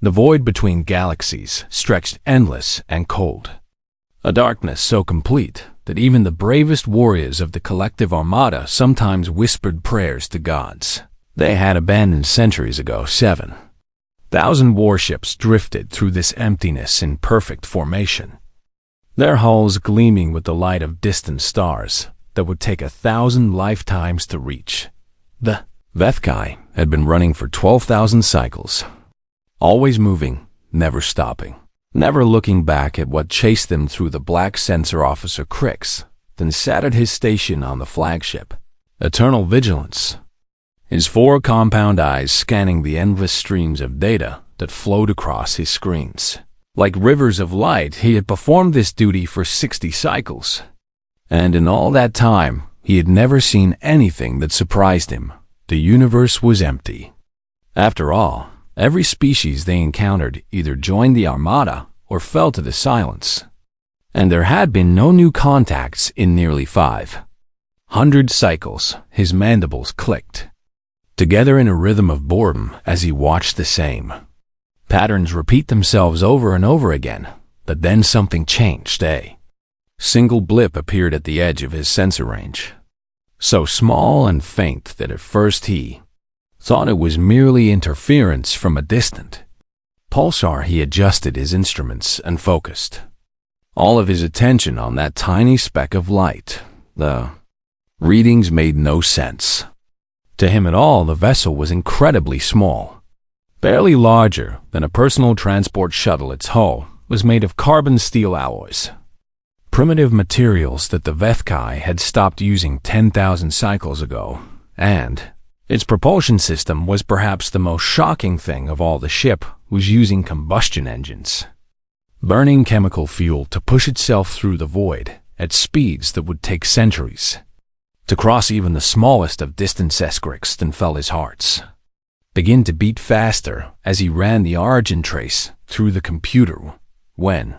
The void between galaxies stretched endless and cold. A darkness so complete that even the bravest warriors of the collective armada sometimes whispered prayers to gods they had abandoned centuries ago. 7,000 warships drifted through this emptiness in perfect formation, their hulls gleaming with the light of distant stars that would take 1,000 lifetimes to reach. The HFY had been running for 12,000 cycles, always moving, never stopping, never looking back at what chased them through the black sensor officer Crix, then sat at his station on the flagship. Eternal vigilance, his 4 compound eyes scanning the endless streams of data that flowed across his screens. Like rivers of light, he had performed this duty for 60 cycles. And in all that time, he had never seen anything that surprised him. The universe was empty. After all, every species they encountered either joined the armada or fell to the silence. And there had been no new contacts in nearly 500 cycles. His mandibles clicked together in a rhythm of boredom as he watched the same patterns repeat themselves over and over again. But then something changed. A single blip appeared at the edge of his sensor range, so small and faint that at first he thought it was merely interference from a distant pulsar. He adjusted his instruments and focused all of his attention on that tiny speck of light. The readings made no sense to him at all. The vessel was incredibly small, barely larger than a personal transport shuttle. Its hull was made of carbon steel alloys, primitive materials that the HFY had stopped using 10,000 cycles ago, and its propulsion system was perhaps the most shocking thing of all. The ship was using combustion engines, burning chemical fuel to push itself through the void at speeds that would take centuries to cross. Even the smallest of distance. Crix then felt his hearts begin to beat faster as he ran the origin trace through the computer. When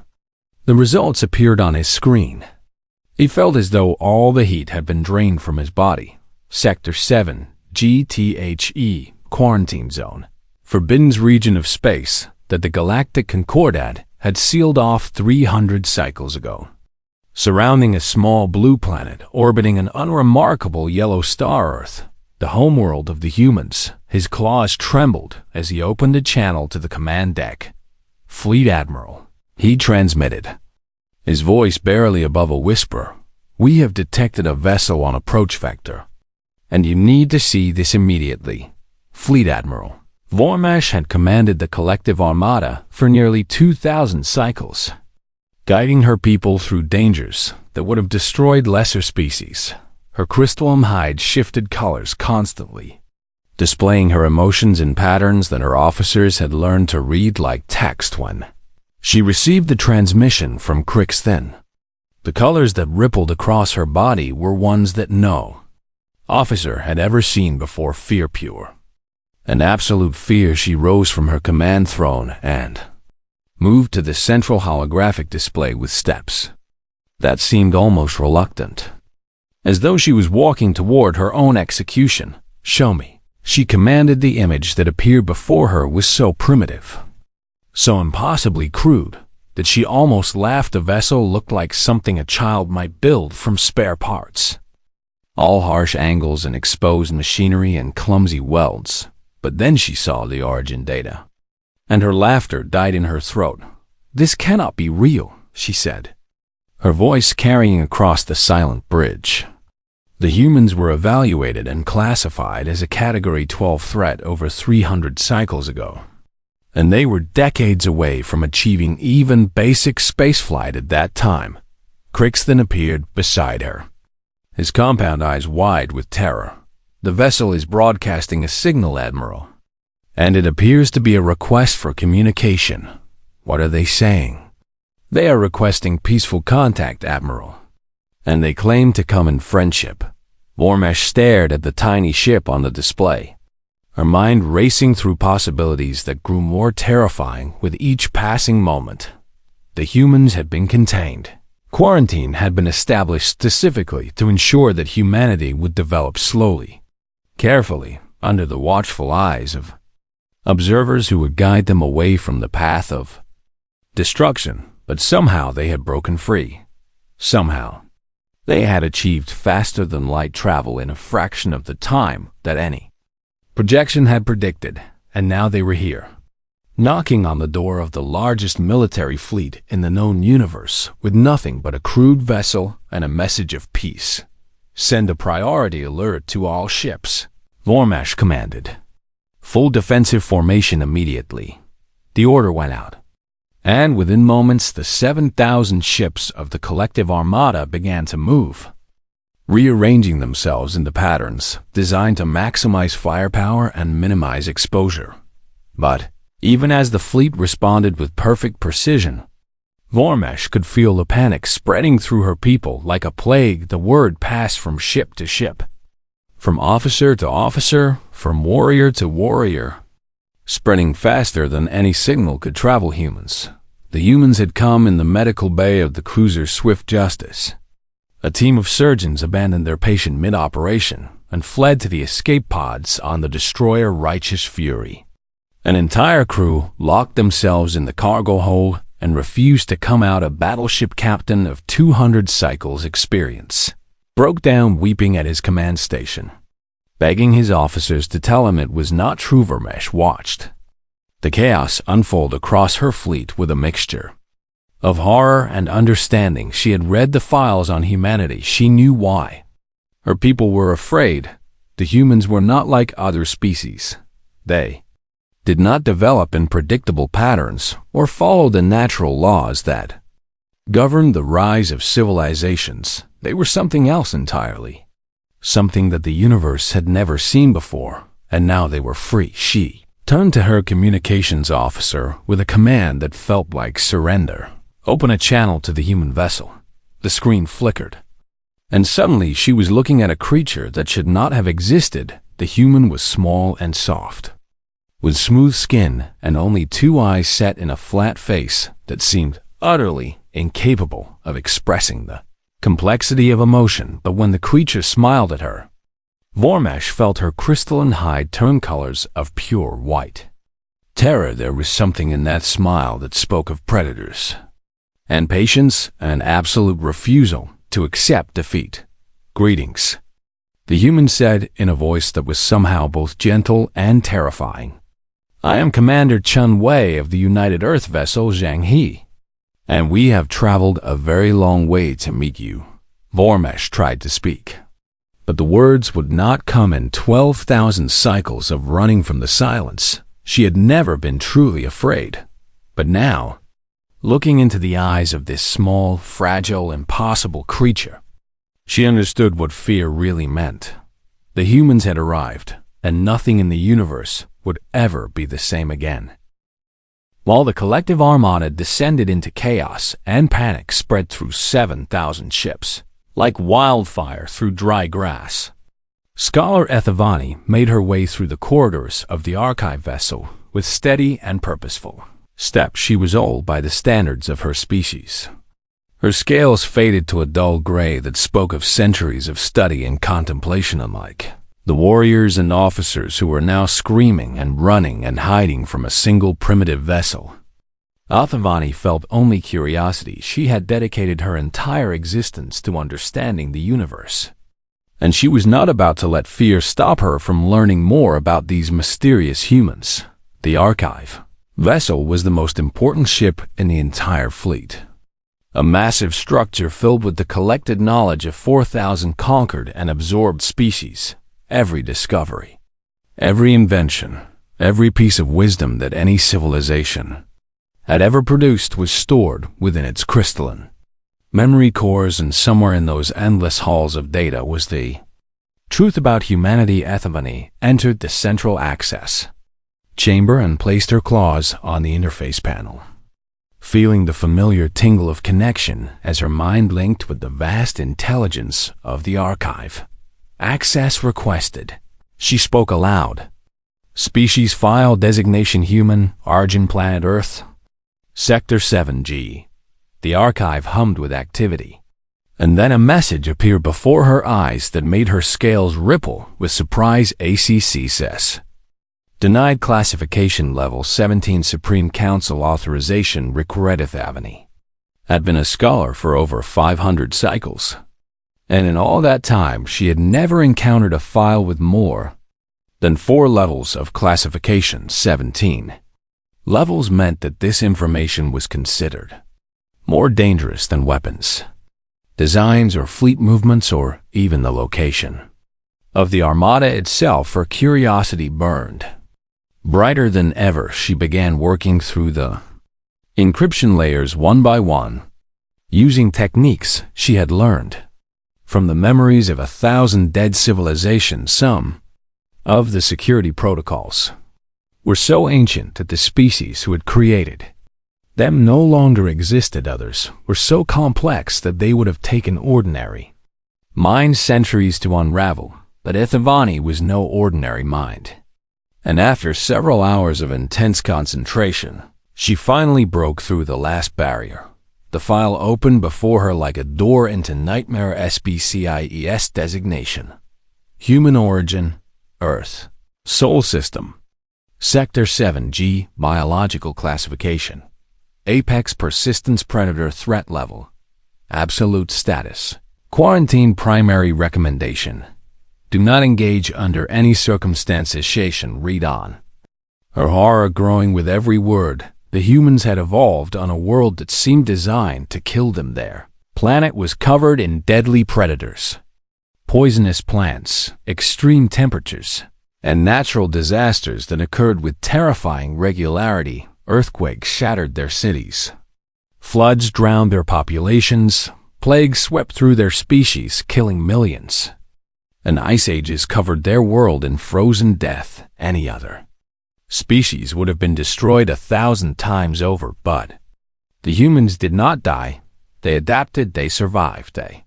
the results appeared on his screen, he felt as though all the heat had been drained from his body. Sector 7, GTHE, Quarantine Zone, forbidden region of space that the Galactic Concordat had sealed off 300 cycles ago. Surrounding a small blue planet orbiting an unremarkable yellow star Earth, the homeworld of the humans, his claws trembled as he opened a channel to the command deck. "Fleet Admiral," he transmitted, his voice barely above a whisper. "We have detected a vessel on approach vector, and you need to see this immediately." Fleet Admiral Vormash had commanded the collective armada for nearly 2,000 cycles, guiding her people through dangers that would have destroyed lesser species. Her crystalline hide shifted colors constantly, displaying her emotions in patterns that her officers had learned to read like text. When she received the transmission from Crix, then the colors that rippled across her body were ones that no officer had ever seen before. Fear, pure and absolute fear. She rose from her command throne and moved to the central holographic display with steps that seemed almost reluctant, as though she was walking toward her own execution. "Show me," she commanded. The image that appeared before her was so primitive, so impossibly crude, that she almost laughed. The vessel looked like something a child might build from spare parts, all harsh angles and exposed machinery and clumsy welds. But then she saw the origin data, and her laughter died in her throat. "This cannot be real," she said, her voice carrying across the silent bridge. The humans were evaluated and classified as a Category 12 threat over 300 cycles ago, and they were decades away from achieving even basic spaceflight at that time. Crix then appeared beside her, his compound eyes wide with terror. "The vessel is broadcasting a signal, Admiral, and it appears to be a request for communication." "What are they saying?" "They are requesting peaceful contact, Admiral, and they claim to come in friendship." Vormash stared at the tiny ship on the display, her mind racing through possibilities that grew more terrifying with each passing moment. The humans had been contained. Quarantine had been established specifically to ensure that humanity would develop slowly, carefully, under the watchful eyes of Observers who would guide them away from the path of destruction, but somehow they had broken free. Somehow. They had achieved faster than light travel in a fraction of the time that any projection had predicted, and now they were here, knocking on the door of the largest military fleet in the known universe with nothing but a crude vessel and a message of peace. Send a priority alert to all ships, Vormash commanded. Full defensive formation immediately. The order went out. And within moments, the 7,000 ships of the collective armada began to move, rearranging themselves into patterns designed to maximize firepower and minimize exposure. But even as the fleet responded with perfect precision, Vormesh could feel the panic spreading through her people like a plague. The word passed from ship to ship, from officer to officer, from warrior to warrior, spreading faster than any signal could travel. The humans had come in the medical bay of the cruiser Swift Justice. A team of surgeons abandoned their patient mid-operation and fled to the escape pods on the destroyer Righteous Fury. An entire crew locked themselves in the cargo hold and refused to come out. A battleship captain of 200 cycles experience broke down weeping at his command station, begging his officers to tell him it was not true. Vermesh watched the chaos unfold across her fleet with a mixture of horror and understanding. She had read the files on humanity. She knew why. Her people were afraid. The humans were not like other species. They did not develop in predictable patterns or follow the natural laws that governed the rise of civilizations. They were something else entirely, something that the universe had never seen before, and now they were free. She turned to her communications officer with a command that felt like surrender. Open a channel to the human vessel. The screen flickered, and suddenly she was looking at a creature that should not have existed. The human was small and soft, with smooth skin and only 2 eyes set in a flat face that seemed utterly incapable of expressing the complexity of emotion. But when the creature smiled at her, Vormesh felt her crystalline hide turn colors of pure white terror. There was something in that smile that spoke of predators and patience, an absolute refusal to accept defeat. Greetings, the human said in a voice that was somehow both gentle and terrifying. I am Commander Chun Wei of the United Earth vessel Zhang He, and we have traveled a very long way to meet you. Vormesh tried to speak, but the words would not come. In 12,000 cycles of running from the silence, she had never been truly afraid. But now, looking into the eyes of this small, fragile, impossible creature, she understood what fear really meant. The humans had arrived, and nothing in the universe would ever be the same again. While the collective armada descended into chaos and panic spread through 7,000 ships, like wildfire through dry grass, Scholar Ethavani made her way through the corridors of the archive vessel with steady and purposeful steps. She was old by the standards of her species. Her scales faded to a dull gray that spoke of centuries of study and contemplation. Unlike the warriors and officers who were now screaming and running and hiding from a single primitive vessel, Ethavani felt only curiosity. She had dedicated her entire existence to understanding the universe, and she was not about to let fear stop her from learning more about these mysterious humans. The archive vessel was the most important ship in the entire fleet, a massive structure filled with the collected knowledge of 4,000 conquered and absorbed species. Every discovery, every invention, every piece of wisdom that any civilization had ever produced was stored within its crystalline memory cores, and somewhere in those endless halls of data was the truth about humanity. Ethavani entered the central access chamber and placed her claws on the interface panel, feeling the familiar tingle of connection as her mind linked with the vast intelligence of the archive. Access requested. She spoke aloud. Species file designation human, origin planet Earth, Sector 7G. The archive hummed with activity, and then a message appeared before her eyes that made her scales ripple with surprise. ACC says, Denied classification level 17 Supreme Council authorization Rick Avenue. Had been a scholar for over 500 cycles. And in all that time, she had never encountered a file with more than 4 levels of classification 17. Levels meant that this information was considered more dangerous than weapons, designs or fleet movements or even the location of the Armada itself. Her curiosity burned brighter than ever. She began working through the encryption layers one by one, using techniques she had learned from the memories of 1,000 dead civilizations. Some of the security protocols were so ancient that the species who had created them no longer existed. Others were so complex that they would have taken ordinary mind centuries to unravel. But Ethivani was no ordinary mind. And after several hours of intense concentration, she finally broke through the last barrier. The file opened before her like a door into nightmare. SBCIES designation: Human origin, Earth. Sol system. Sector 7G, biological classification. Apex persistence predator threat level. Absolute status. Quarantine primary recommendation: do not engage under any circumstances. Station read on. Her horror growing with every word. The humans had evolved on a world that seemed designed to kill them. Their planet was covered in deadly predators, poisonous plants, extreme temperatures, and natural disasters that occurred with terrifying regularity. Earthquakes shattered their cities. Floods drowned their populations. Plagues swept through their species, killing millions. And ice ages covered their world in frozen death. Any other species would have been destroyed 1,000 times over, but the humans did not die. They adapted, they survived, they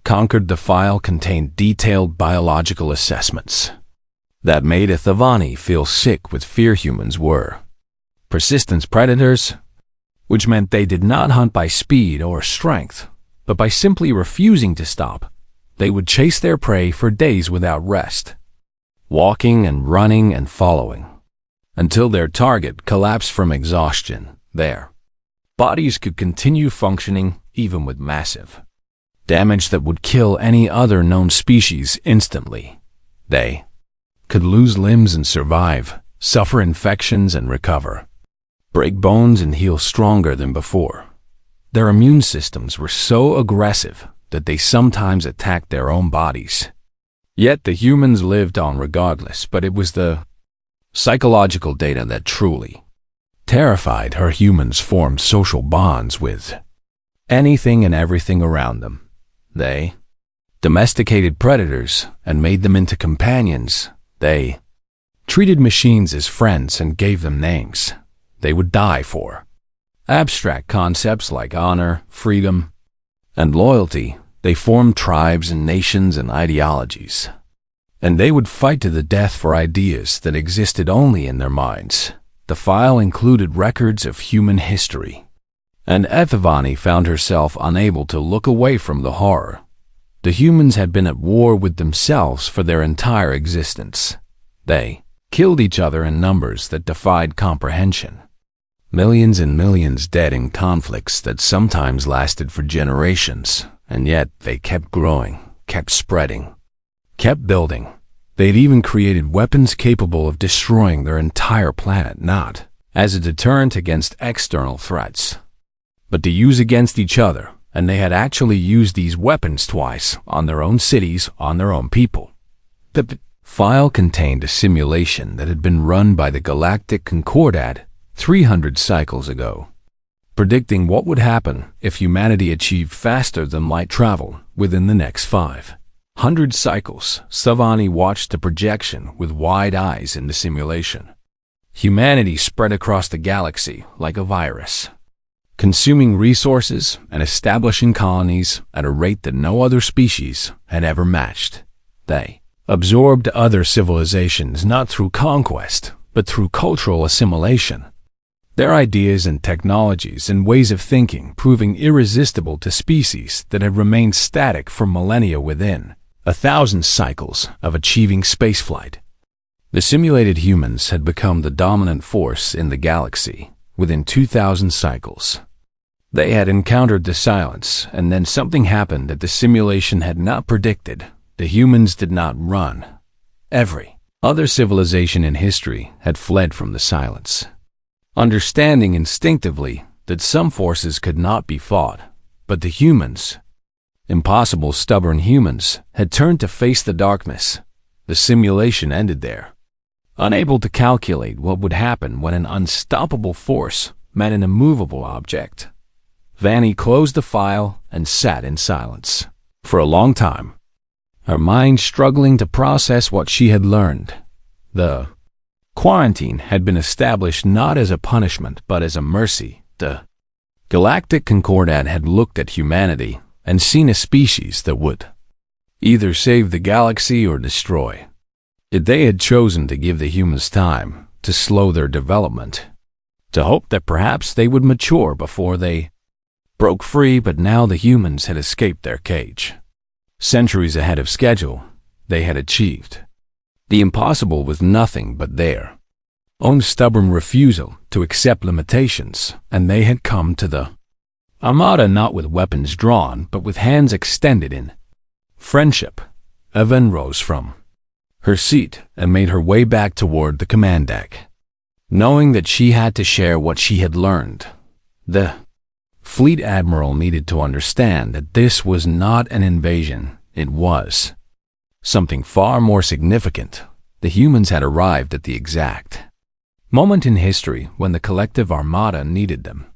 conquered. The file contained detailed biological assessments that made Ethivani feel sick with fear. Humans were persistence predators, which meant they did not hunt by speed or strength, but by simply refusing to stop. They would chase their prey for days without rest, walking and running and following, until their target collapsed from exhaustion. Their bodies could continue functioning even with massive damage that would kill any other known species instantly. They could lose limbs and survive, suffer infections and recover, break bones and heal stronger than before. Their immune systems were so aggressive that they sometimes attacked their own bodies. Yet the humans lived on regardless. But it was the psychological data that truly terrified her. Humans formed social bonds with anything and everything around them. They domesticated predators and made them into companions. They treated machines as friends and gave them names they would die for. Abstract concepts like honor, freedom, and loyalty. They formed tribes and nations and ideologies. And they would fight to the death for ideas that existed only in their minds. The file included records of human history, and Ethivani found herself unable to look away from the horror. The humans had been at war with themselves for their entire existence. They killed each other in numbers that defied comprehension. Millions and millions dead in conflicts that sometimes lasted for generations, and yet they kept growing, kept spreading, kept building. They'd even created weapons capable of destroying their entire planet, not as a deterrent against external threats, but to use against each other. And they had actually used these weapons twice, on their own cities, on their own people. The file contained a simulation that had been run by the Galactic Concordat 300 cycles ago, predicting what would happen if humanity achieved faster than light travel within the next 500 cycles. Savani watched the projection with wide eyes in the simulation. Humanity spread across the galaxy like a virus, consuming resources and establishing colonies at a rate that no other species had ever matched. They absorbed other civilizations not through conquest, but through cultural assimilation. Their ideas and technologies and ways of thinking proving irresistible to species that had remained static for millennia within 1,000 cycles of achieving spaceflight. The simulated humans had become the dominant force in the galaxy within 2,000 cycles. They had encountered the silence, and then something happened that the simulation had not predicted. The humans did not run. Every other civilization in history had fled from the silence, understanding instinctively that some forces could not be fought, but the humans, impossible stubborn humans, had turned to face the darkness. The simulation ended there. Unable to calculate what would happen when an unstoppable force met an immovable object, Vanny closed the file and sat in silence for a long time, her mind struggling to process what she had learned. The quarantine had been established not as a punishment but as a mercy. The Galactic Concordat had looked at humanity and seen a species that would either save the galaxy or destroy it. They had chosen to give the humans time to slow their development, to hope that perhaps they would mature before they broke free, but now the humans had escaped their cage. Centuries ahead of schedule, they had achieved the impossible with nothing but their own stubborn refusal to accept limitations, and they had come to the Armada not with weapons drawn, but with hands extended in friendship. Evan rose from her seat and made her way back toward the command deck, knowing that she had to share what she had learned. The Fleet Admiral needed to understand that this was not an invasion. It was something far more significant. The humans had arrived at the exact moment in history when the collective Armada needed them.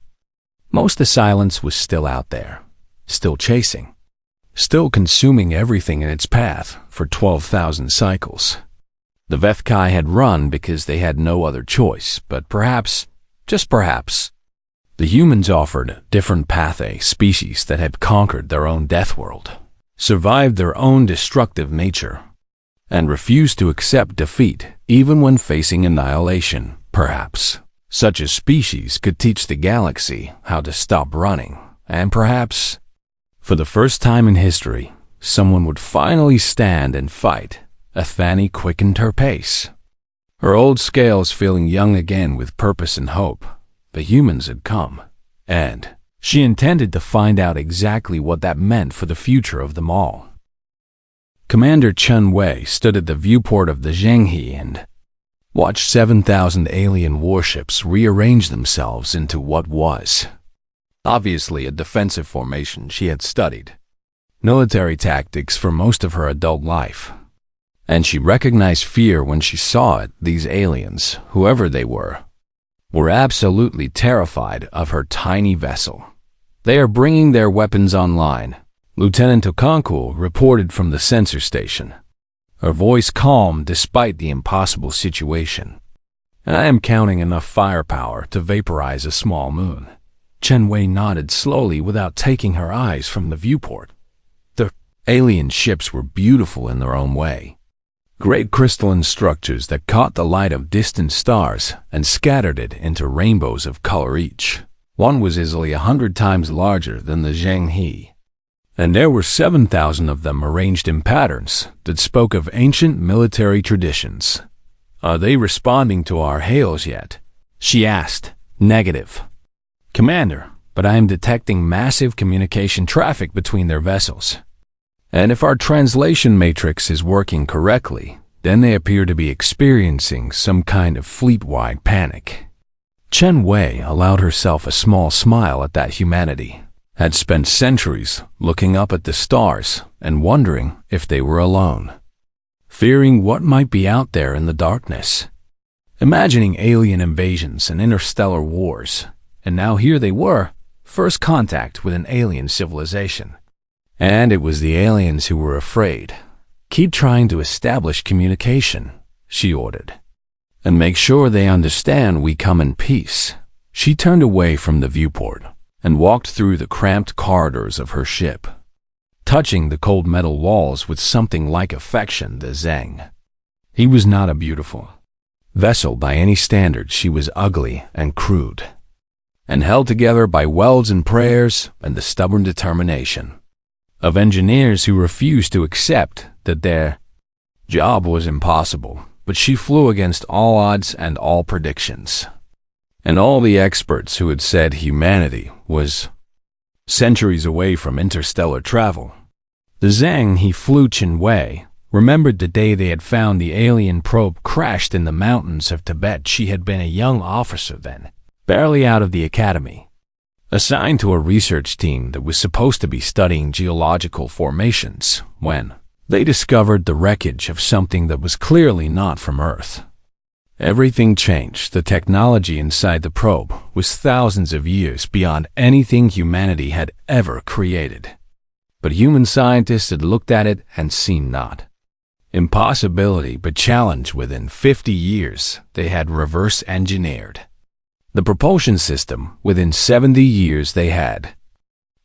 Most of the silence was still out there, still chasing, still consuming everything in its path for 12,000 cycles. The Vethkai had run because they had no other choice, but perhaps, just perhaps, the humans offered a different path, a species that had conquered their own death world, survived their own destructive nature, and refused to accept defeat even when facing annihilation. Perhaps such a species could teach the galaxy how to stop running, and perhaps, for the first time in history, someone would finally stand and fight. Athani quickened her pace, her old scales feeling young again with purpose and hope. The humans had come, and she intended to find out exactly what that meant for the future of them all. Commander Chun Wei stood at the viewport of the Zhenghe and watched 7,000 alien warships rearrange themselves into what was obviously a defensive formation. She had studied military tactics for most of her adult life, and she recognized fear when she saw it. These aliens, whoever they were absolutely terrified of her tiny vessel. "They are bringing their weapons online," Lieutenant Okonkwo reported from the sensor station, her voice calm despite the impossible situation. "I am counting enough firepower to vaporize a small moon." Chen Wei nodded slowly without taking her eyes from the viewport. The alien ships were beautiful in their own way. Great crystalline structures that caught the light of distant stars and scattered it into rainbows of color each. One was easily 100 times larger than the Zhenghe, and there were 7,000 of them arranged in patterns that spoke of ancient military traditions. "Are they responding to our hails yet?" she asked. "Negative, Commander, but I am detecting massive communication traffic between their vessels. And if our translation matrix is working correctly, then they appear to be experiencing some kind of fleet-wide panic." Chen Wei allowed herself a small smile at that. Humanity had spent centuries looking up at the stars and wondering if they were alone, fearing what might be out there in the darkness, imagining alien invasions and interstellar wars. And now here they were, first contact with an alien civilization. And it was the aliens who were afraid. "Keep trying to establish communication," she ordered, "and make sure they understand we come in peace." She turned away from the viewport and walked through the cramped corridors of her ship, touching the cold metal walls with something like affection. The Zheng, he was not a beautiful vessel by any standard. She was ugly and crude, and held together by welds and prayers and the stubborn determination of engineers who refused to accept that their job was impossible. But but she flew against all odds and all predictions. And all the experts who had said humanity was centuries away from interstellar travel. The Zhang he flew Chen-Wei remembered the day they had found the alien probe crashed in the mountains of Tibet. She had been a young officer then, barely out of the academy, assigned to a research team that was supposed to be studying geological formations, when they discovered the wreckage of something that was clearly not from Earth. Everything changed. The technology inside the probe was thousands of years beyond anything humanity had ever created. But human scientists had looked at it and seen not impossibility but challenge. Within 50 years, they had reverse engineered the propulsion system. Within 70 years, they had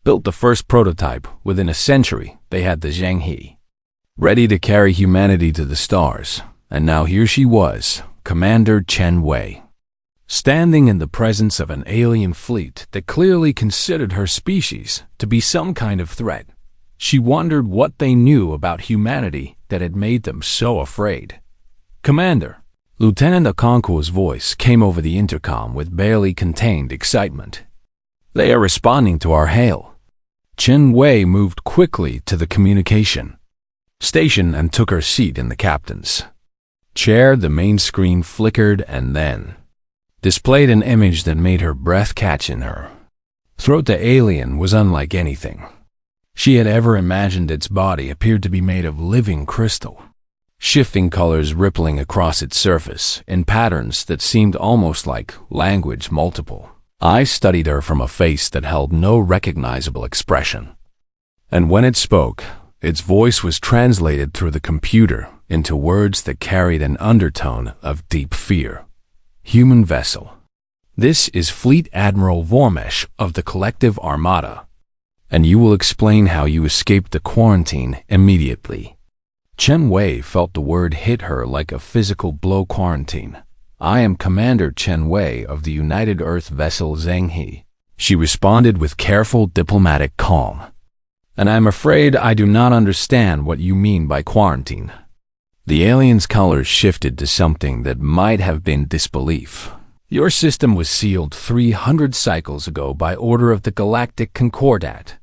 built the first prototype. Within a century, they had the Zhanghe ready to carry humanity to the stars. And now here she was, Commander Chen-Wei, standing in the presence of an alien fleet that clearly considered her species to be some kind of threat. She wondered what they knew about humanity that had made them so afraid. "Commander," Lieutenant Okonkwo's voice came over the intercom with barely contained excitement. "They are responding to our hail." Chen-Wei moved quickly to the communication station and took her seat in the captain's chair. The main screen flickered and then displayed an image that made her breath catch in her throat. The alien was unlike anything she had ever imagined. Its body appeared to be made of living crystal, shifting colors rippling across its surface in patterns that seemed almost like language. Multiple eyes studied her from a face that held no recognizable expression. And when it spoke, its voice was translated through the computer into words that carried an undertone of deep fear. "Human vessel. This is Fleet Admiral Vormesh of the Collective Armada, and you will explain how you escaped the quarantine immediately." Chen-Wei felt the word hit her like a physical blow. "Quarantine. I am Commander Chen-Wei of the United Earth vessel Zhanghe," she responded with careful diplomatic calm. "And I'm afraid I do not understand what you mean by quarantine." The alien's colors shifted to something that might have been disbelief. "Your system was sealed 300 cycles ago by order of the Galactic Concordat,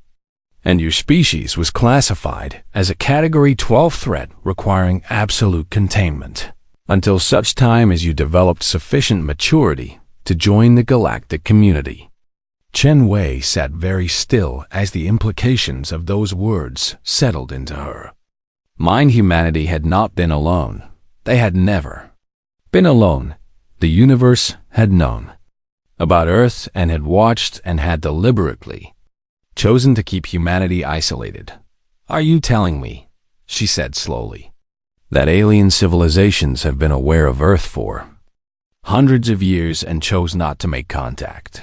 and your species was classified as a Category 12 threat requiring absolute containment until such time as you developed sufficient maturity to join the galactic community." Chen-Wei sat very still as the implications of those words settled into her mind. Humanity had not been alone. They had never been alone. The universe had known about Earth and had watched and had deliberately chosen to keep humanity isolated. "Are you telling me," she said slowly, "that alien civilizations have been aware of Earth for hundreds of years and chose not to make contact?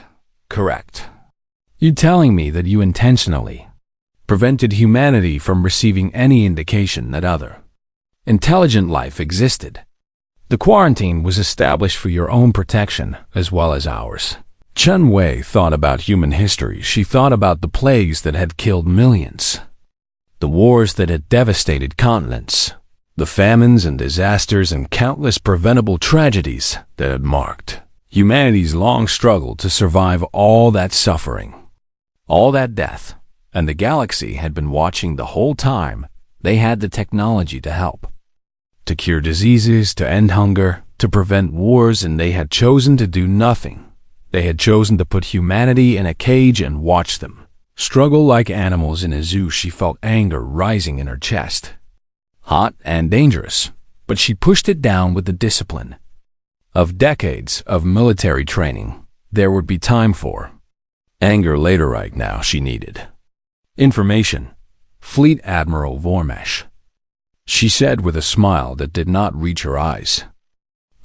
Correct. You telling me that you intentionally prevented humanity from receiving any indication that other intelligent life existed? The quarantine was established for your own protection as well as ours." Chen-Wei thought about human history. She thought about the plagues that had killed millions, the wars that had devastated continents, the famines and disasters and countless preventable tragedies that had marked humanity's long struggle to survive all that suffering, all that death. And the galaxy had been watching the whole time. They had the technology to help, to cure diseases, to end hunger, to prevent wars, and they had chosen to do nothing. They had chosen to put humanity in a cage and watch them struggle like animals in a zoo. She felt anger rising in her chest, hot and dangerous, but she pushed it down with the discipline of decades of military training. There would be time for anger later. Right now she needed information. "Fleet Admiral Vormesh," she said with a smile that did not reach her eyes,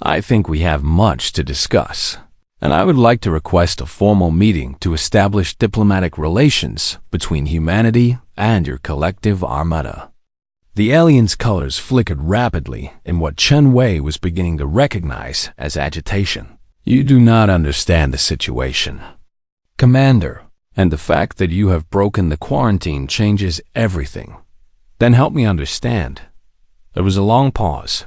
"I think we have much to discuss, and I would like to request a formal meeting to establish diplomatic relations between humanity and your collective armada." The alien's colors flickered rapidly in what Chen-Wei was beginning to recognize as agitation. "You do not understand the situation, Commander, and the fact that you have broken the quarantine changes everything." "Then help me understand." There was a long pause,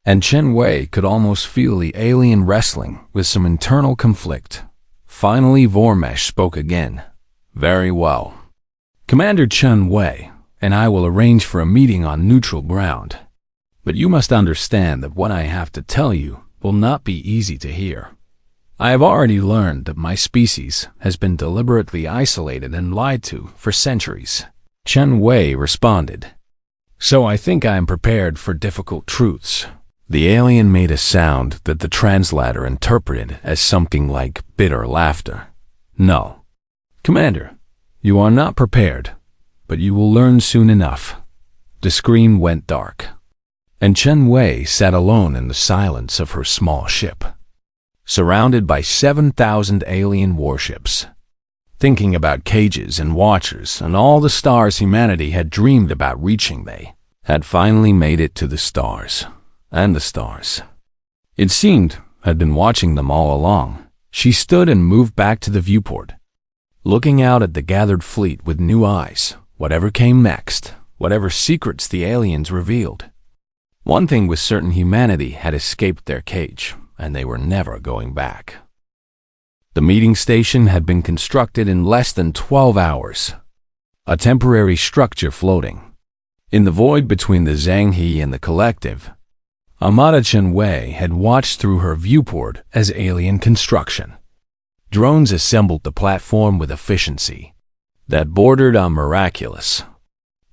And Chen Wei could almost feel the alien wrestling with some internal conflict. Finally, Vormesh spoke again. Very well. Commander Chen Wei and I will arrange for a meeting on neutral ground. But you must understand that what I have to tell you will not be easy to hear. I have already learned that my species has been deliberately isolated and lied to for centuries. Chen Wei responded. So I think I am prepared for difficult truths. The alien made a sound that the translator interpreted as something like bitter laughter. No. Commander, you are not prepared, but you will learn soon enough. The screen went dark, and Chen Wei sat alone in the silence of her small ship, surrounded by 7,000 alien warships, thinking about cages and watchers and all the stars humanity had dreamed about reaching. They had finally made it to the stars, and the stars, it seemed, had been watching them all along. She stood and moved back to the viewport, looking out at the gathered fleet with new eyes. Whatever came next, whatever secrets the aliens revealed, one thing was certain: humanity had escaped their cage, and they were never going back. The meeting station had been constructed in less than 12 hours, a temporary structure floating in the void between the Zhanghe and the collective. Armada Chen Wei had watched through her viewport as alien construction. Drones assembled the platform with efficiency that bordered on miraculous,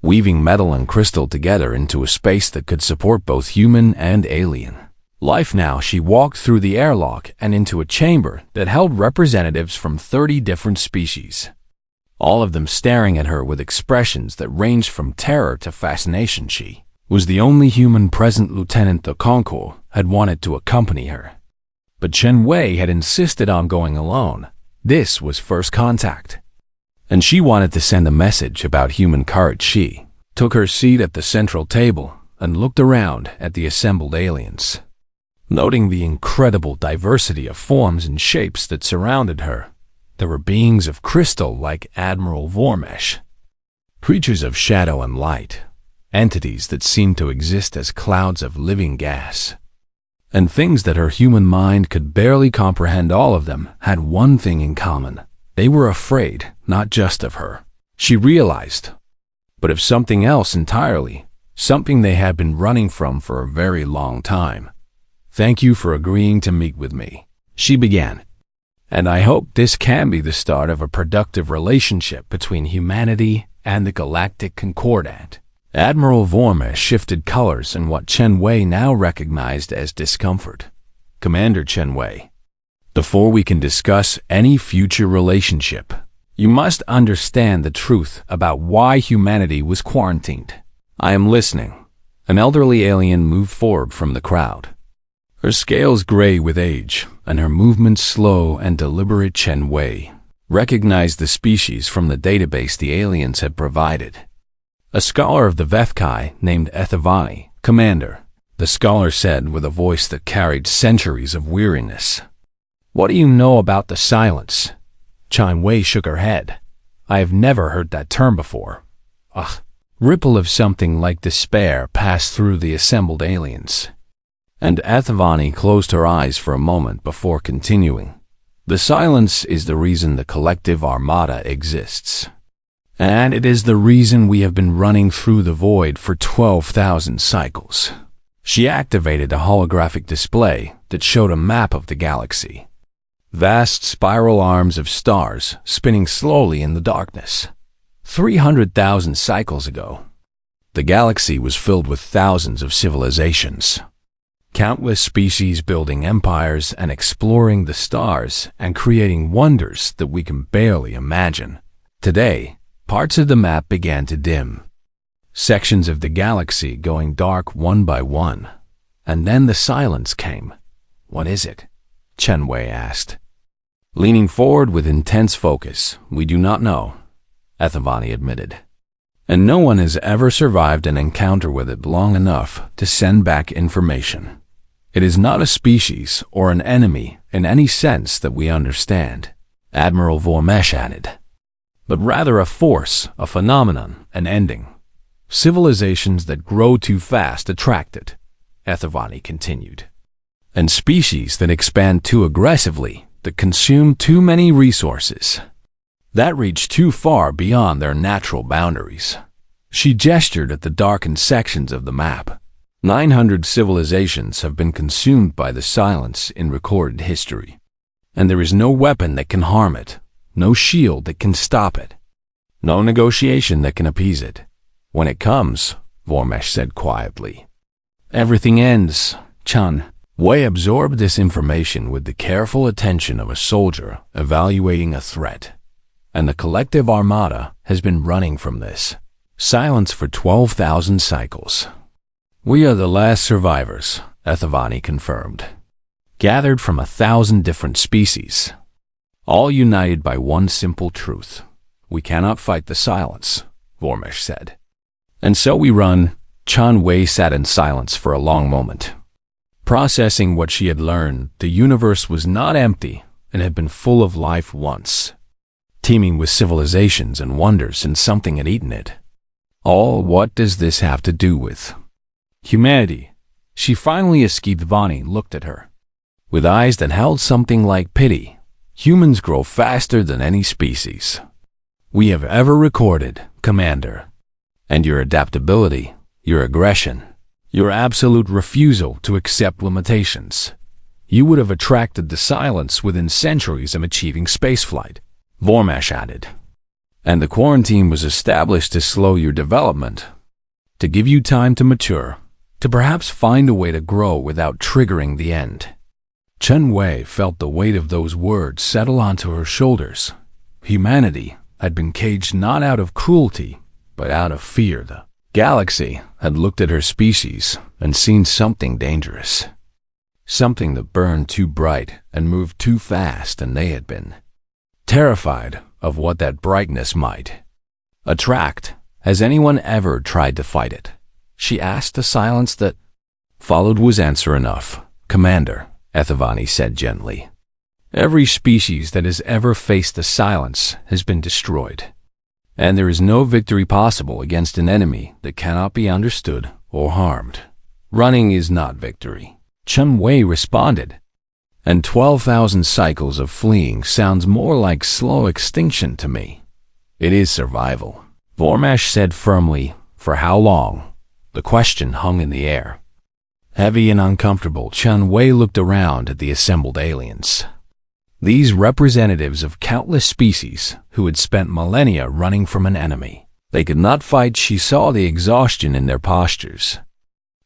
weaving metal and crystal together into a space that could support both human and alien life. Now she walked through the airlock and into a chamber that held representatives from 30 different species, all of them staring at her with expressions that ranged from terror to fascination. She was the only human present. Lieutenant de Concours had wanted to accompany her, but Chen Wei had insisted on going alone. This was first contact, and she wanted to send a message about human courage. She took her seat at the central table and looked around at the assembled aliens, noting the incredible diversity of forms and shapes that surrounded her. There were beings of crystal like Admiral Vormesh, creatures of shadow and light, entities that seemed to exist as clouds of living gas, and things that her human mind could barely comprehend. All of them had one thing in common: they were afraid, not just of her, she realized, but of something else entirely, something they had been running from for a very long time. Thank you for agreeing to meet with me, she began, and I hope this can be the start of a productive relationship between humanity and the Galactic Concordat. Admiral Vormesh shifted colors in what Chen Wei now recognized as discomfort. Commander Chen Wei, before we can discuss any future relationship, you must understand the truth about why humanity was quarantined. I am listening. An elderly alien moved forward from the crowd, her scales gray with age and her movements slow and deliberate. Chen Wei recognized the species from the database the aliens had provided. A scholar of the Vethkai named Ethivani. Commander, the scholar said with a voice that carried centuries of weariness. What do you know about the silence? Chen Wei shook her head. I have never heard that term before. Ugh. Ripple of something like despair passed through the assembled aliens, and Ethivani closed her eyes for a moment before continuing. The silence is the reason the collective armada exists. And it is the reason we have been running through the void for 12,000 cycles. She activated a holographic display that showed a map of the galaxy. Vast spiral arms of stars spinning slowly in the darkness. 300,000 cycles ago, the galaxy was filled with thousands of civilizations. Countless species building empires and exploring the stars and creating wonders that we can barely imagine. Today, parts of the map began to dim, sections of the galaxy going dark one by one. And then the silence came. What is it? Chen Wei asked, leaning forward with intense focus. We do not know, Ethivani admitted. And no one has ever survived an encounter with it long enough to send back information. It is not a species or an enemy in any sense that we understand, Admiral Vormesh added, but rather a force, a phenomenon, an ending. Civilizations that grow too fast attract it, HFY continued. And species that expand too aggressively, that consume too many resources, that reach too far beyond their natural boundaries. She gestured at the darkened sections of the map. 900 civilizations have been consumed by the silence in recorded history. And there is no weapon that can harm it, no shield that can stop it, no negotiation that can appease it. When it comes, Vormesh said quietly, everything ends. Chun Wei absorbed this information with the careful attention of a soldier evaluating a threat. And the collective armada has been running from this silence for 12,000 cycles. We are the last survivors, HFY confirmed. Gathered from 1,000 different species, all united by one simple truth. We cannot fight the silence, Vormesh said. And so we run. Chun Wei sat in silence for a long moment. Processing what she had learned, the universe was not empty and had been full of life once, teeming with civilizations and wonders, and something had eaten it. All what does this have to do with humanity? She finally escaped. Vani looked at her with eyes that held something like pity. Humans grow faster than any species we have ever recorded, Commander. And your adaptability, your aggression, your absolute refusal to accept limitations, you would have attracted the silence within centuries of achieving spaceflight, Vormesh added. And the quarantine was established to slow your development, to give you time to mature, to perhaps find a way to grow without triggering the end. Chun Wei felt the weight of those words settle onto her shoulders. Humanity had been caged not out of cruelty, but out of fear. The galaxy had looked at her species and seen something dangerous, something that burned too bright and moved too fast, and they had been terrified of what that brightness might attract. Has anyone ever tried to fight it? She asked. The silence that followed was answer enough, Commander, HFY said gently. Every species that has ever faced the silence has been destroyed. And there is no victory possible against an enemy that cannot be understood or harmed. Running is not victory, Chun Wei responded. And 12,000 cycles of fleeing sounds more like slow extinction to me. It is survival, Vormesh said firmly. For how long? The question hung in the air. Heavy and uncomfortable, Chun Wei looked around at the assembled aliens. These representatives of countless species who had spent millennia running from an enemy. They could not fight. She saw the exhaustion in their postures,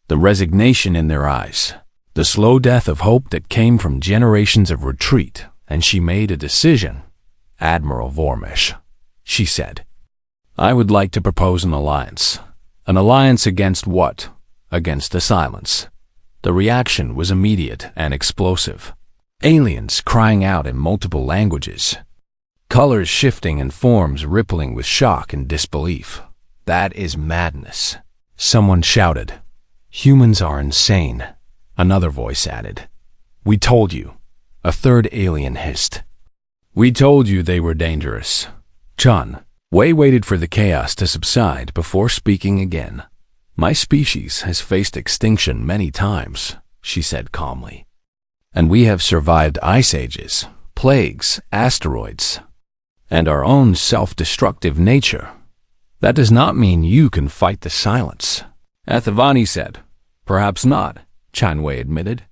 the resignation in their eyes, the slow death of hope that came from generations of retreat, and she made a decision. Admiral Vormesh, she said, I would like to propose an alliance. An alliance against what? Against the silence. The reaction was immediate and explosive. Aliens crying out in multiple languages, colors shifting and forms rippling with shock and disbelief. That is madness, someone shouted. Humans are insane, another voice added. We told you, a third alien hissed. We told you they were dangerous. Chun Wei waited for the chaos to subside before speaking again. My species has faced extinction many times, she said calmly. And we have survived ice ages, plagues, asteroids, and our own self-destructive nature. That does not mean you can fight the silence, HFY said. Perhaps not, Chun Wei admitted.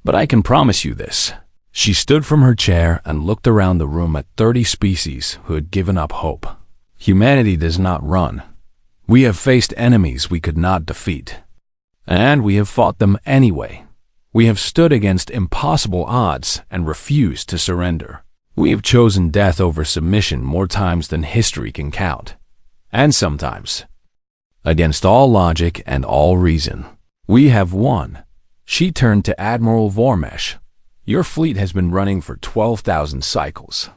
But I can promise you this. She stood from her chair and looked around the room at 30 species who had given up hope. Humanity does not run. We have faced enemies we could not defeat, and we have fought them anyway. We have stood against impossible odds and refused to surrender. We have chosen death over submission more times than history can count. And sometimes, against all logic and all reason, we have won. She turned to Admiral Vormesh. Your fleet has been running for 12,000 cycles.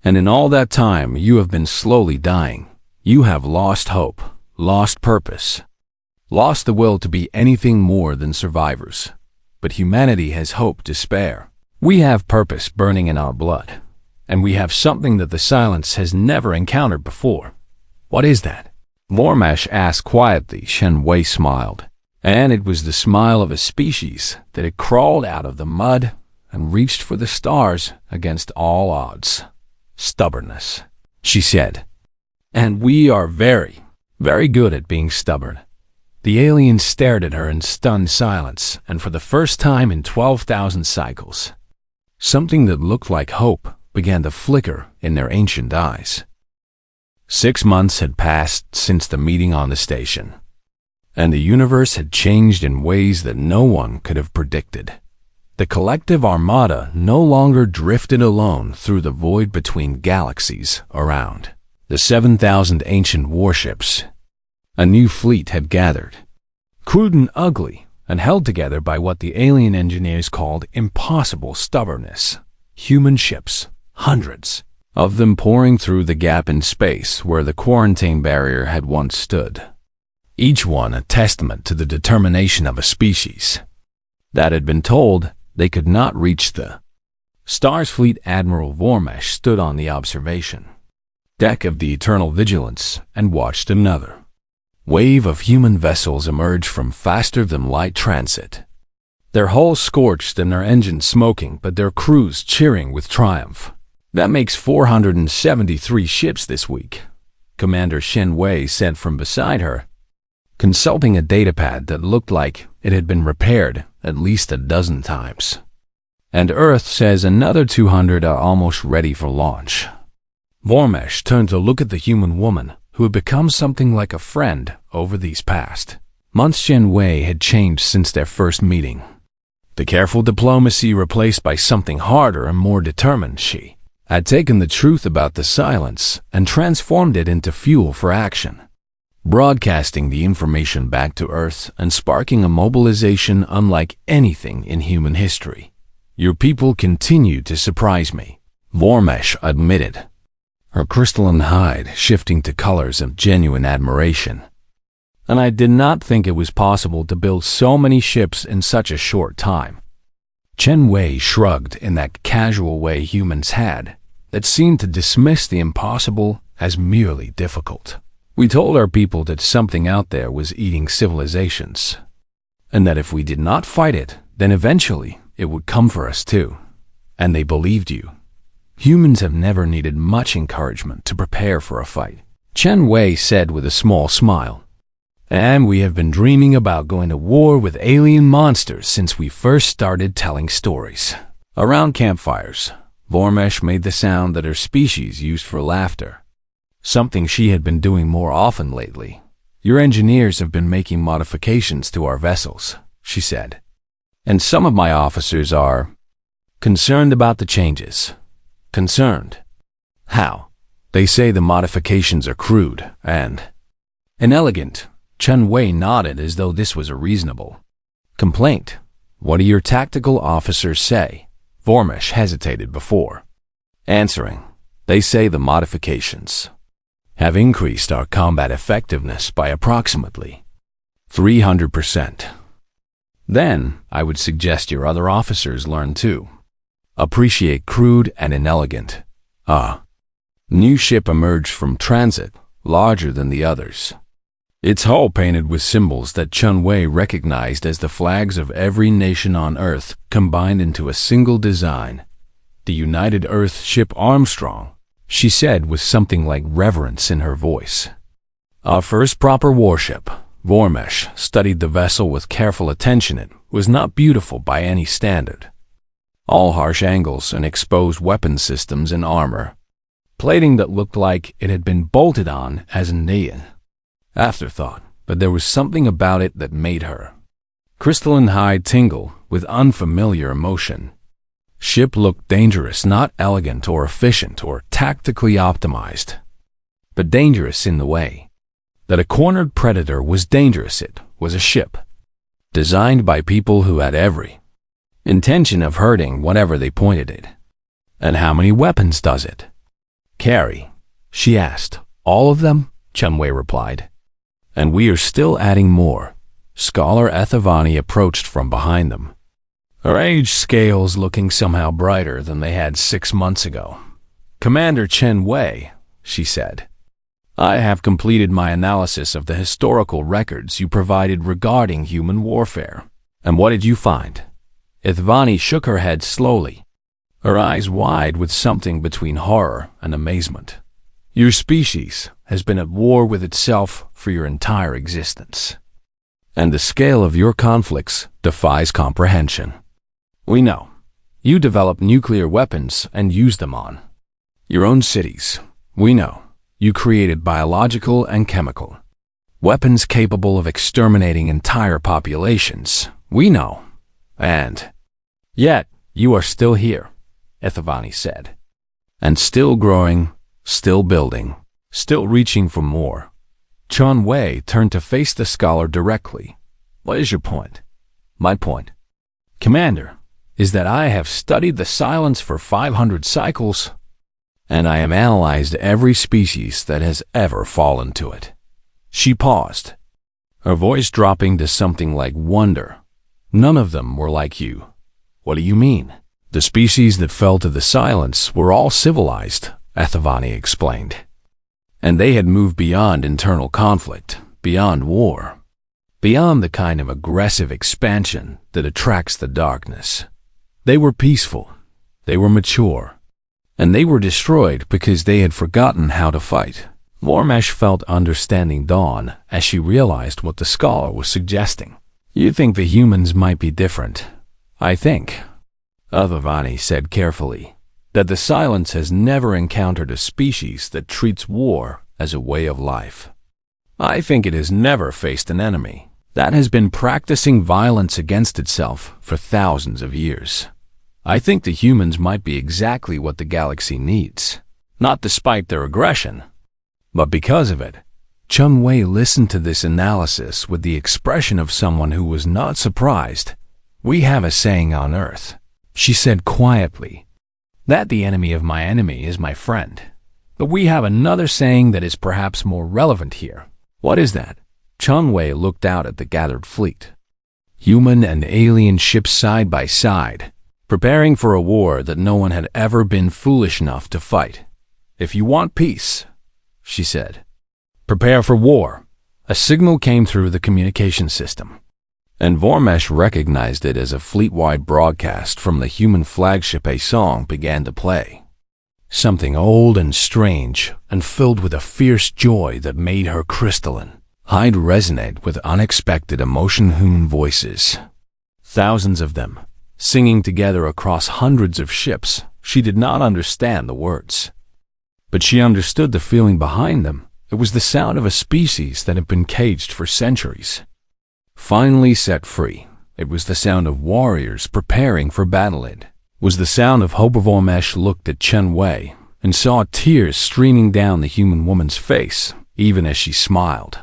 And in all that time, you have been slowly dying. You have lost hope, lost purpose, lost the will to be anything more than survivors. But humanity has hope to spare. We have purpose burning in our blood, and we have something that the silence has never encountered before. What is that? Vormesh asked quietly. Chun Wei smiled. And it was the smile of a species that had crawled out of the mud and reached for the stars against all odds. Stubbornness, she said. And we are very, very good at being stubborn. The alien stared at her in stunned silence, and for the first time in 12,000 cycles, something that looked like hope began to flicker in their ancient eyes. 6 months had passed since the meeting on the station, and the universe had changed in ways that no one could have predicted. The collective armada no longer drifted alone through the void between galaxies around the 7,000 ancient warships. A new fleet had gathered, crude and ugly, and held together by what the alien engineers called impossible stubbornness. Human ships, hundreds of them pouring through the gap in space where the quarantine barrier had once stood. Each one a testament to the determination of a species that had been told they could not reach the Stars Fleet. Admiral Vormesh stood on the observation deck of the Eternal Vigilance and watched another wave of human vessels emerge from faster-than-light transit, their hulls scorched and their engines smoking, but their crews cheering with triumph. That makes 473 ships this week, Commander Shen Wei said from beside her, consulting a datapad that looked like it had been repaired at least a dozen times. And Earth says another 200 are almost ready for launch. Vormesh turned to look at the human woman who had become something like a friend over these past months. Shen Wei had changed since their first meeting. The careful diplomacy replaced by something harder and more determined. She had taken the truth about the silence and transformed it into fuel for action, broadcasting the information back to Earth and sparking a mobilization unlike anything in human history. Your people continue to surprise me, Vormesh admitted, her crystalline hide shifting to colors of genuine admiration. And I did not think it was possible to build so many ships in such a short time. Chen Wei shrugged in that casual way humans had, that seemed to dismiss the impossible as merely difficult. We told our people that something out there was eating civilizations, and that if we did not fight it, then eventually it would come for us too. And they believed you. Humans have never needed much encouragement to prepare for a fight, Chen Wei said with a small smile. And we have been dreaming about going to war with alien monsters since we first started telling stories. Around campfires, Vormesh made the sound that her species used for laughter, something she had been doing more often lately. Your engineers have been making modifications to our vessels, she said. And some of my officers are concerned about the changes. Concerned. How? They say the modifications are crude and inelegant. Chen Wei nodded as though this was a reasonable complaint. What do your tactical officers say? Vormesh hesitated before answering. They say the modifications have increased our combat effectiveness by approximately 300%. Then I would suggest your other officers learn too. Appreciate crude and inelegant. New ship emerged from transit, larger than the others. Its hull painted with symbols that Chen Wei recognized as the flags of every nation on Earth combined into a single design. The United Earth Ship Armstrong, she said with something like reverence in her voice. Our first proper warship. Vormesh studied the vessel with careful attention. It was not beautiful by any standard. All harsh angles and exposed weapon systems and armor. Plating that looked like it had been bolted on as an afterthought, but there was something about it that made her crystalline hide tingle with unfamiliar emotion. Ship looked dangerous, not elegant or efficient or tactically optimized, but dangerous in the way that a cornered predator was dangerous. It was a ship designed by people who had every intention of hurting whatever they pointed it. And how many weapons does it carry? She asked. All of them, Chen Wei replied. And we are still adding more. Scholar Ethavani approached from behind them, her age scales looking somehow brighter than they had 6 months ago. Commander Chen Wei, she said, I have completed my analysis of the historical records you provided regarding human warfare. And what did you find? Ithvani shook her head slowly, her eyes wide with something between horror and amazement. Your species has been at war with itself for your entire existence, and the scale of your conflicts defies comprehension. We know. You developed nuclear weapons and used them on your own cities. We know. You created biological and chemical weapons capable of exterminating entire populations. We know. And yet, you are still here, Ithvani said. And still growing, still building, still reaching for more. Chun Wei turned to face the scholar directly. What is your point? My point, Commander, is that I have studied the silence for 500 cycles, and I have analyzed every species that has ever fallen to it. She paused, her voice dropping to something like wonder. None of them were like you. What do you mean? The species that fell to the silence were all civilized, Ithvani explained. And they had moved beyond internal conflict, beyond war, beyond the kind of aggressive expansion that attracts the darkness. They were peaceful, they were mature, and they were destroyed because they had forgotten how to fight. Vormesh felt understanding dawn as she realized what the scholar was suggesting. You think the humans might be different. I think, Ithvani said carefully, that the silence has never encountered a species that treats war as a way of life. I think it has never faced an enemy that has been practicing violence against itself for thousands of years. I think the humans might be exactly what the galaxy needs, not despite their aggression, but because of it. Chun Wei listened to this analysis with the expression of someone who was not surprised. We have a saying on Earth, she said quietly, that the enemy of my enemy is my friend. But we have another saying that is perhaps more relevant here. What is that? Chun Wei looked out at the gathered fleet. Human and alien ships side by side, preparing for a war that no one had ever been foolish enough to fight. If you want peace, she said, prepare for war. A signal came through the communication system, and Vormesh recognized it as a fleet-wide broadcast from the human flagship. A song began to play. Something old and strange and filled with a fierce joy that made her crystalline hide resonate with unexpected emotion-human voices. Thousands of them, singing together across hundreds of ships. She did not understand the words, but she understood the feeling behind them. It was the sound of a species that had been caged for centuries, finally set free. It was the sound of warriors preparing for battle. It was the sound of hope. Vormesh looked at Chun Wei and saw tears streaming down the human woman's face, even as she smiled.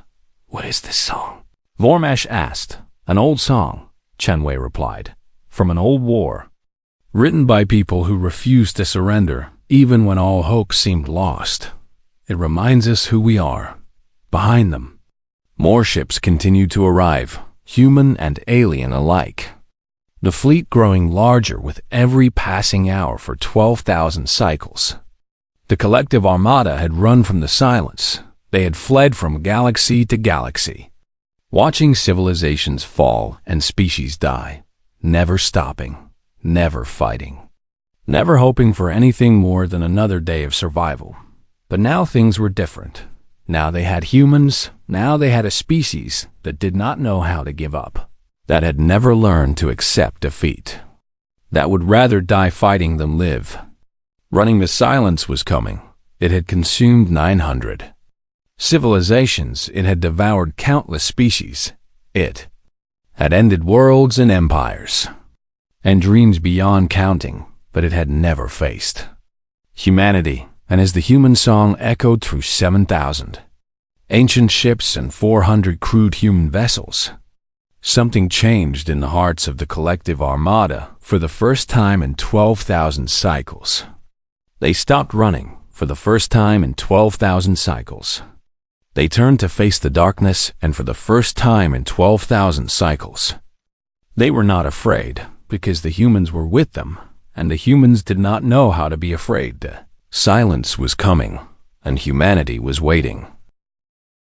What is this song? Vormesh asked. An old song, Chun Wei replied, from an old war, written by people who refused to surrender, even when all hope seemed lost. It reminds us who we are. Behind them, more ships continued to arrive, human and alien alike. The fleet growing larger with every passing hour for 12,000 cycles. The collective armada had run from the silence. They had fled from galaxy to galaxy, watching civilizations fall and species die, never stopping, never fighting, never hoping for anything more than another day of survival. But now things were different. Now they had humans. Now they had a species that did not know how to give up, that had never learned to accept defeat, that would rather die fighting than live. Running the silence was coming. It had consumed 900 civilizations. It had devoured countless species. It had ended worlds and empires, and dreams beyond counting, but it had never faced humanity. And as the human song echoed through 7,000 ancient ships and 400 crude human vessels, something changed in the hearts of the collective armada for the first time in 12,000 cycles. They stopped running for the first time in 12,000 cycles. They turned to face the darkness, and for the first time in 12,000 cycles, they were not afraid because the humans were with them, and the humans did not know how to be afraid. Silence was coming, and humanity was waiting.